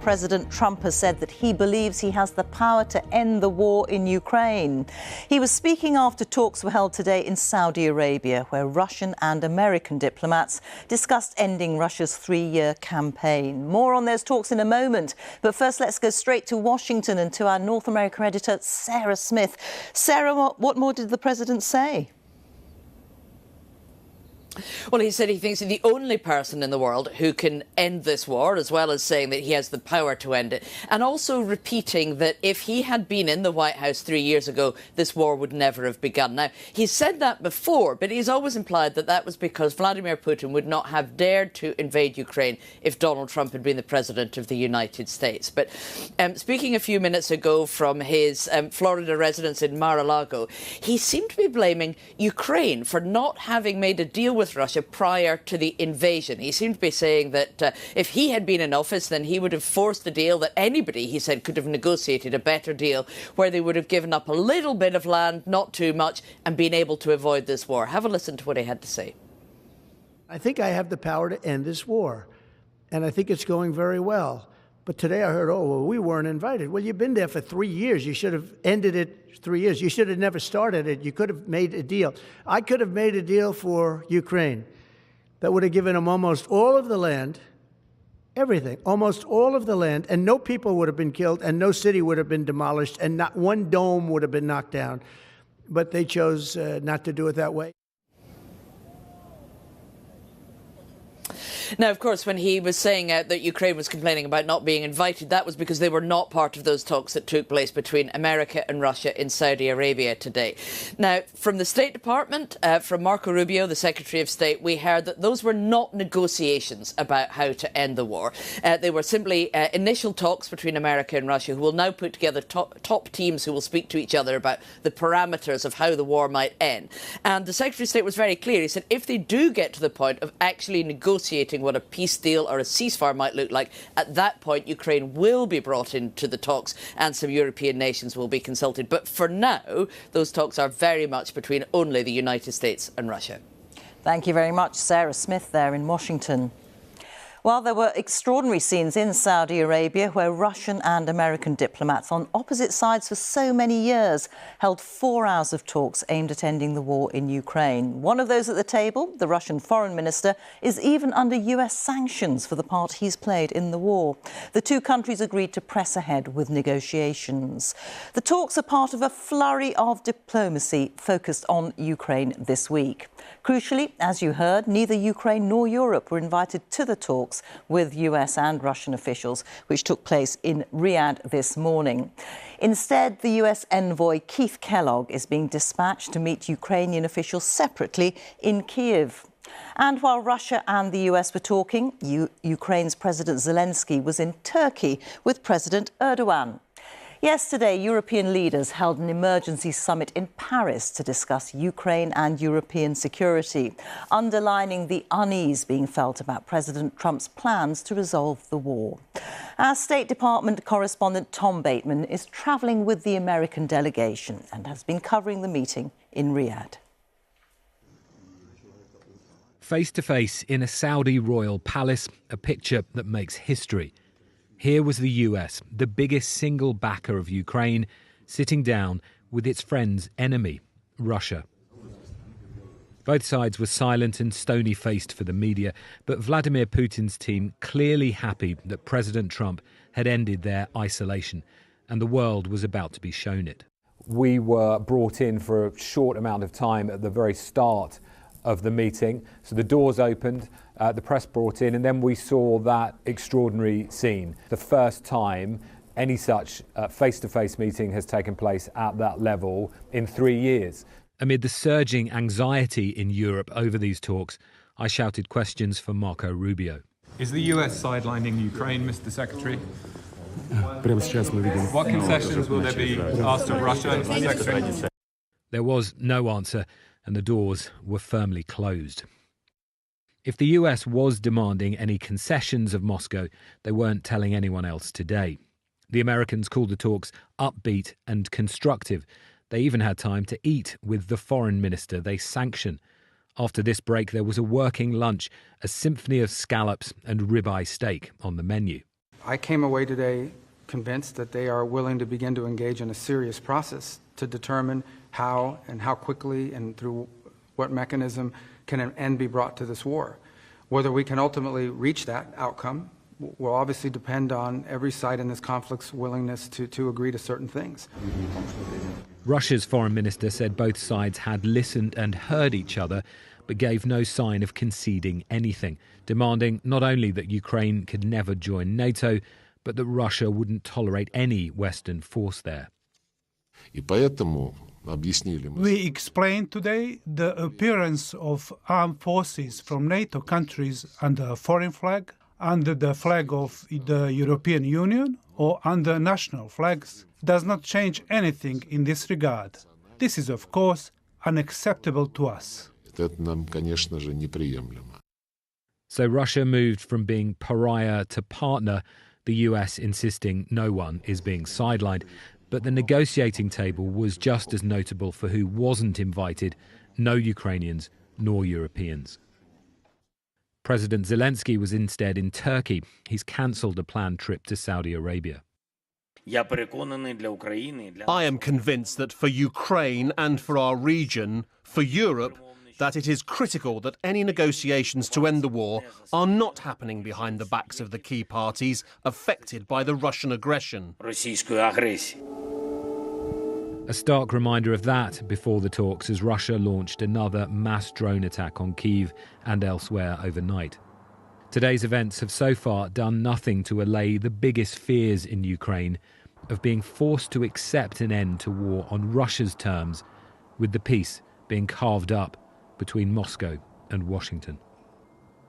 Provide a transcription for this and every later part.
President Trump has said that he believes he has the power to end the war in Ukraine. He was speaking after talks were held today in Saudi Arabia, where Russian and American diplomats discussed ending Russia's 3-year campaign. More on those talks in a moment. But first, let's go straight to Washington and to our North America editor, Sarah Smith. Sarah, what more did the president say? Well, he said he thinks he's the only person in the world who can end this war, as well as saying that he has the power to end it, and also repeating that if he had been in the White House 3 years ago, this war would never have begun. Now, he's said that before, but he's always implied that that was because Vladimir Putin would not have dared to invade Ukraine if Donald Trump had been the president of the United States. But speaking a few minutes ago from his Florida residence in Mar-a-Lago, he seemed to be blaming Ukraine for not having made a deal with Russia prior to the invasion. He seemed to be saying that if he had been in office, then he would have forced a deal that anybody, he said, could have negotiated a better deal where they would have given up a little bit of land, not too much, and been able to avoid this war. Have a listen to what he had to say. I think I have the power to end this war, and I think it's going very well. But today I heard, oh, well, we weren't invited. Well, you've been there for 3 years. You should have ended it 3 years. You should have never started it. You could have made a deal. I could have made a deal for Ukraine that would have given them almost all of the land, everything, almost all of the land, and no people would have been killed, and no city would have been demolished, and not one dome would have been knocked down. But they chose not to do it that way. Now, of course, when he was saying that Ukraine was complaining about not being invited, that was because they were not part of those talks that took place between America and Russia in Saudi Arabia today. Now, from the State Department, from Marco Rubio, the Secretary of State, we heard that those were not negotiations about how to end the war. They were simply initial talks between America and Russia, who will now put together top teams who will speak to each other about the parameters of how the war might end. And the Secretary of State was very clear. He said if they do get to the point of actually negotiating what a peace deal or a ceasefire might look like, at that point Ukraine will be brought into the talks and some European nations will be consulted. But for now, those talks are very much between only the United States and Russia. Thank you very much, Sarah Smith there in Washington. Well, there were extraordinary scenes in Saudi Arabia where Russian and American diplomats on opposite sides for so many years held 4 hours of talks aimed at ending the war in Ukraine. One of those at the table, the Russian foreign minister, is even under US sanctions for the part he's played in the war. The two countries agreed to press ahead with negotiations. The talks are part of a flurry of diplomacy focused on Ukraine this week. Crucially, as you heard, neither Ukraine nor Europe were invited to the talks with US and Russian officials, which took place in Riyadh this morning. Instead, the US envoy Keith Kellogg is being dispatched to meet Ukrainian officials separately in Kyiv. And while Russia and the US were talking, Ukraine's President Zelensky was in Turkey with President Erdogan. Yesterday, European leaders held an emergency summit in Paris to discuss Ukraine and European security, underlining the unease being felt about President Trump's plans to resolve the war. Our State Department correspondent Tom Bateman is travelling with the American delegation and has been covering the meeting in Riyadh. Face to face in a Saudi royal palace, a picture that makes history. Here was the US, the biggest single backer of Ukraine, sitting down with its friend's enemy, Russia. Both sides were silent and stony-faced for the media, but Vladimir Putin's team clearly happy that President Trump had ended their isolation, and the world was about to be shown it. We were brought in for a short amount of time at the very start of the meeting. So the doors opened, the press brought in, and then we saw that extraordinary scene. The first time any such face-to-face meeting has taken place at that level in 3 years. Amid the surging anxiety in Europe over these talks, I shouted questions for Marco Rubio. Is the US sidelining Ukraine, Mr. Secretary? What concessions will there be asked of Russia, Mr. Secretary? There was no answer, and the doors were firmly closed. If the US was demanding any concessions of Moscow, they weren't telling anyone else today. The Americans called the talks upbeat and constructive. They even had time to eat with the foreign minister they sanction. After this break, there was a working lunch, a symphony of scallops and ribeye steak on the menu. I came away today convinced that they are willing to begin to engage in a serious process to determine how and how quickly and through what mechanism can an end be brought to this war. Whether we can ultimately reach that outcome will obviously depend on every side in this conflict's willingness to agree to certain things. Russia's foreign minister said both sides had listened and heard each other, but gave no sign of conceding anything, demanding not only that Ukraine could never join NATO, but that Russia wouldn't tolerate any Western force there. We explained today the appearance of armed forces from NATO countries under a foreign flag, under the flag of the European Union or under national flags does not change anything in this regard. This is, of course, unacceptable to us. So Russia moved from being pariah to partner, the US insisting no one is being sidelined. But the negotiating table was just as notable for who wasn't invited, no Ukrainians nor Europeans. President Zelensky was instead in Turkey. He's cancelled a planned trip to Saudi Arabia. I am convinced that for Ukraine and for our region, for Europe, that it is critical that any negotiations to end the war are not happening behind the backs of the key parties affected by the Russian aggression. A stark reminder of that before the talks as Russia launched another mass drone attack on Kyiv and elsewhere overnight. Today's events have so far done nothing to allay the biggest fears in Ukraine of being forced to accept an end to war on Russia's terms, with the peace being carved up between Moscow and Washington.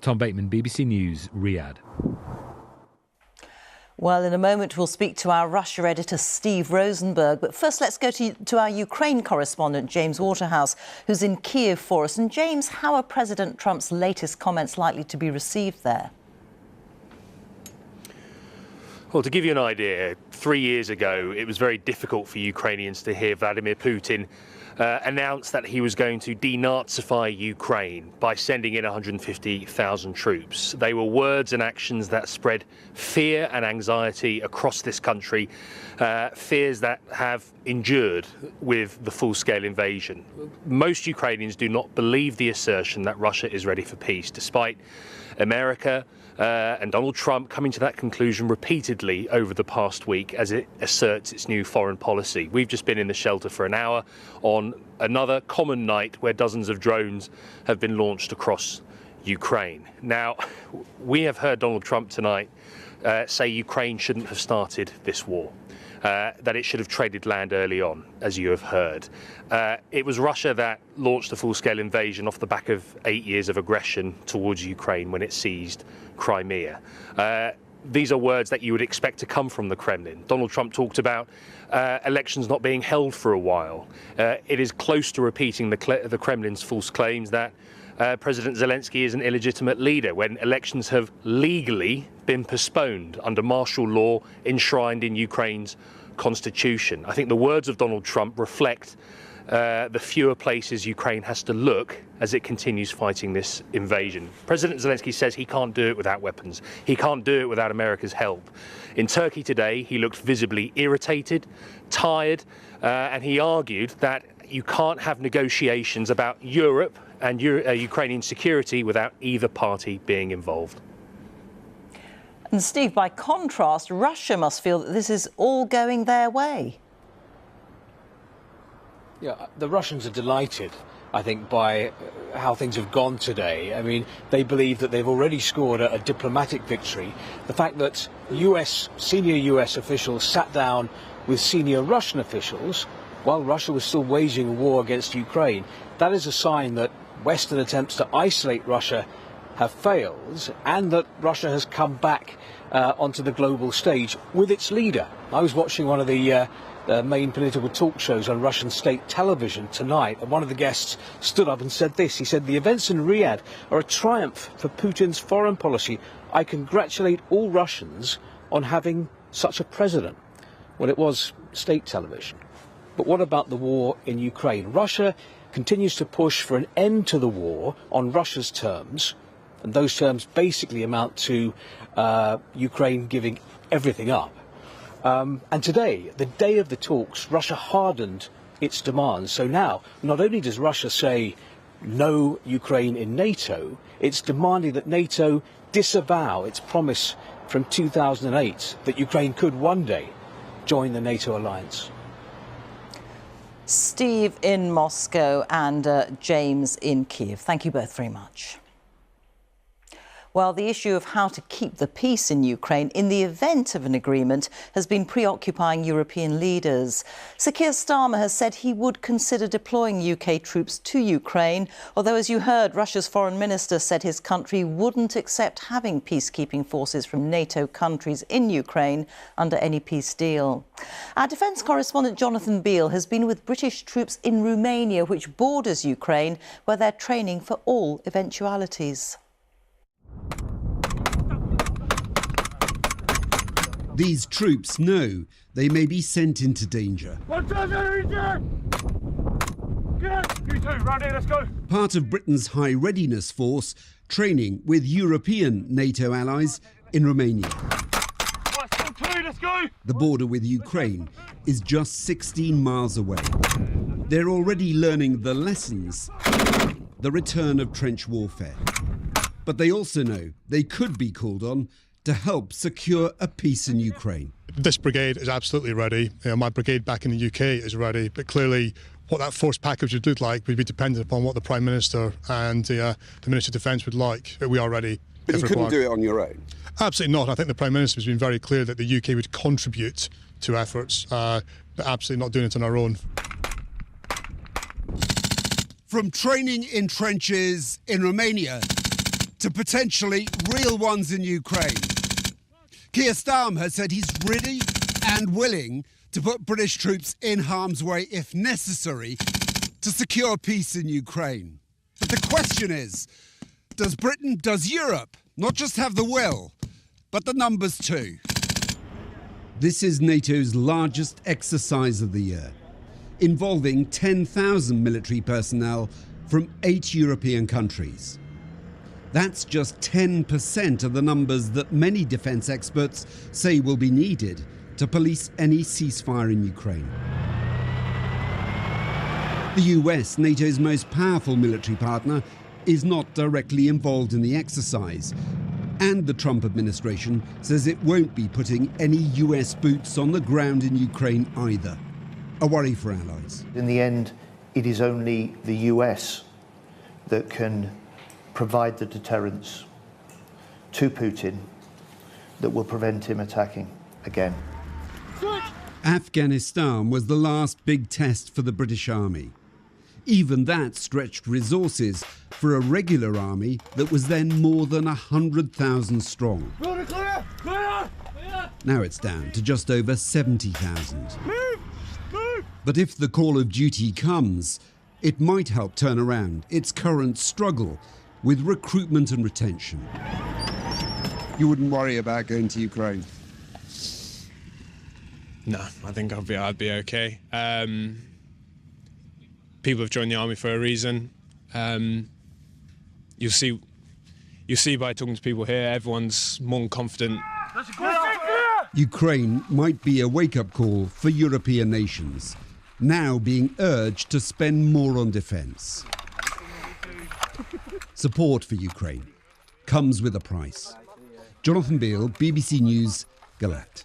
Tom Bateman, BBC News, Riyadh. Well, in a moment, we'll speak to our Russia editor, Steve Rosenberg. But first, let's go to our Ukraine correspondent, James Waterhouse, who's in Kyiv for us. And James, how are President Trump's latest comments likely to be received there? Well, to give you an idea, 3 years ago, it was very difficult for Ukrainians to hear Vladimir Putin announced that he was going to denazify Ukraine by sending in 150,000 troops. They were words and actions that spread fear and anxiety across this country, fears that have endured with the full-scale invasion. Most Ukrainians do not believe the assertion that Russia is ready for peace, despite America and Donald Trump coming to that conclusion repeatedly over the past week as it asserts its new foreign policy. We've just been in the shelter for an hour on another common night where dozens of drones have been launched across Ukraine. Now, we have heard Donald Trump tonight say Ukraine shouldn't have started this war. That it should have traded land early on, as you have heard. It was Russia that launched a full-scale invasion off the back of 8 years of aggression towards Ukraine when it seized Crimea. These are words that you would expect to come from the Kremlin. Donald Trump talked about elections not being held for a while. It is close to repeating the Kremlin's false claims that President Zelensky is an illegitimate leader when elections have legally been postponed under martial law enshrined in Ukraine's constitution. I think the words of Donald Trump reflect the fewer places Ukraine has to look as it continues fighting this invasion. President Zelensky says he can't do it without weapons. He can't do it without America's help. In Turkey today, he looked visibly irritated, tired, and he argued that you can't have negotiations about Europe and Ukrainian security without either party being involved. And Steve, by contrast, Russia must feel that this is all going their way. Yeah, the Russians are delighted, I think, by how things have gone today. I mean, they believe that they've already scored a diplomatic victory. The fact that senior US officials sat down with senior Russian officials while Russia was still waging a war against Ukraine, that is a sign that Western attempts to isolate Russia have failed and that Russia has come back onto the global stage with its leader. I was watching one of the main political talk shows on Russian state television tonight, and one of the guests stood up and said this. He said, "The events in Riyadh are a triumph for Putin's foreign policy. I congratulate all Russians on having such a president." Well, it was state television. But what about the war in Ukraine? Russia continues to push for an end to the war on Russia's terms. And those terms basically amount to Ukraine giving everything up. And today, the day of the talks, Russia hardened its demands. So now, not only does Russia say no Ukraine in NATO, it's demanding that NATO disavow its promise from 2008 that Ukraine could one day join the NATO alliance. Steve in Moscow and James in Kiev. Thank you both very much. Well, the issue of how to keep the peace in Ukraine in the event of an agreement has been preoccupying European leaders. Sir Keir Starmer has said he would consider deploying UK troops to Ukraine, although, as you heard, Russia's foreign minister said his country wouldn't accept having peacekeeping forces from NATO countries in Ukraine under any peace deal. Our defence correspondent Jonathan Beale has been with British troops in Romania, which borders Ukraine, where they're training for all eventualities. These troops know they may be sent into danger. Part of Britain's High Readiness Force training with European NATO allies in Romania. The border with Ukraine is just 16 miles away. They're already learning the lessons, the return of trench warfare. But they also know they could be called on to help secure a peace in Ukraine. This brigade is absolutely ready. My brigade back in the UK is ready, but clearly what that force package would look like would be dependent upon what the Prime Minister and the Minister of Defence would like. But we are ready. But you couldn't do it on your own? Absolutely not. I think the Prime Minister has been very clear that the UK would contribute to efforts, but absolutely not doing it on our own. From training in trenches in Romania to potentially real ones in Ukraine, Keir Starmer has said he's ready and willing to put British troops in harm's way if necessary to secure peace in Ukraine. But the question is, does Britain, does Europe not just have the will, but the numbers too? This is NATO's largest exercise of the year, involving 10,000 military personnel from 8 European countries. That's just 10% of the numbers that many defence experts say will be needed to police any ceasefire in Ukraine. The US, NATO's most powerful military partner, is not directly involved in the exercise. And the Trump administration says it won't be putting any US boots on the ground in Ukraine either. A worry for allies. In the end, it is only the US that can provide the deterrence to Putin that will prevent him attacking again. Afghanistan was the last big test for the British Army. Even that stretched resources for a regular army that was then more than 100,000 strong. Now it's down to just over 70,000. But if the call of duty comes, it might help turn around its current struggle with recruitment and retention. You wouldn't worry about going to Ukraine? No, I think I'd be okay. People have joined the army for a reason. You'll see by talking to people here, everyone's more confident. Ukraine might be a wake-up call for European nations, now being urged to spend more on defence. Support for Ukraine comes with a price. Jonathan Beale, BBC News, Galat.